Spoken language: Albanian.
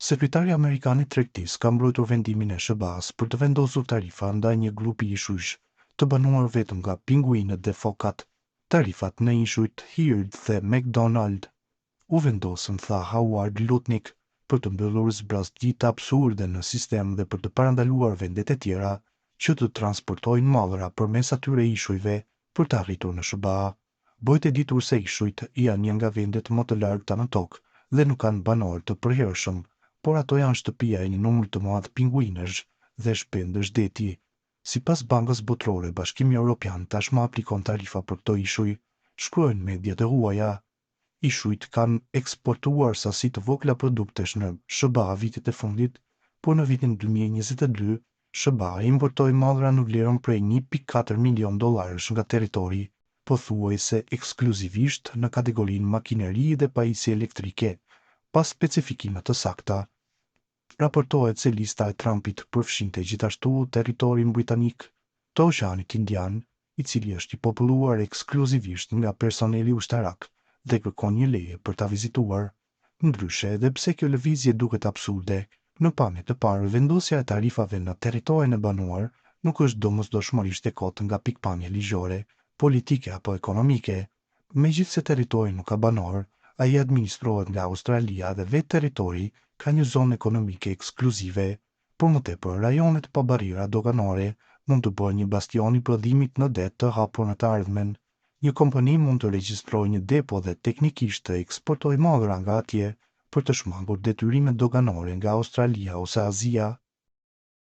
Sekretari Amerikan i Tregtisë ka mbrojtur vendimin e SBA-s për të vendosur tarifa ndaj një grupi ishujsh të banuar vetëm nga pinguinët dhe fokat. Tarifat në ishujt Heard dhe McDonald u vendosën, tha Howard Lutnick, për të mbyllur zbrazgjitë absurde në sistem dhe për të parandaluar vendet e tjera që të transportojnë mallra përmes atyre ishujve për të arritur në SBA. Bëhet e ditur se ishujt janë një nga vendet më të largëta në tokë dhe nuk kanë banor të përhershëm, por ato janë shtëpia e një numër të madh pinguinësh dhe shpendësh deti. Sipas Bankës Botërore, Bashkimi Evropian tashmë aplikon tarifa për këto ishuj, shkruajnë mediat e huaja. Ishujt kanë eksportuar sasi të vogla produktesh në SBA vitet e fundit, por në vitin 2022, SBA importoi mallra në vlerën prej $1.4 milion nga territori, pothuajse ekskluzivisht në kategorinë makineri dhe pajisje elektrike, pas specifikime të sakta. Raportohet se lista e Trumpit përfshinte gjithashtu territorin britanik të Oqeanit Indian, i cili është i populluar ekskluzivisht nga personeli ushtarak dhe kërkon një leje për ta vizituar. Ndryshe, edhe pse kjo lëvizje duket absurde, në pamje të parë vendosja e tarifave në territorin e banuar nuk është domosdoshmërisht e kotë nga pikpamje ligjore, politike apo ekonomike. Megjithse territori nuk ka banor, ai administrohet nga Australia dhe vetë territori ka një zonë ekonomike ekskluzive, por më tepër rajonet pa barriera doganore mund të bëjnë një bastion i prodhimit në det të hapur në të ardhmen. Një kompani mund të regjistrojë një depo dhe teknikisht të eksportojë mallra nga atje për të shmangur detyrimet doganore nga Australia ose Azia.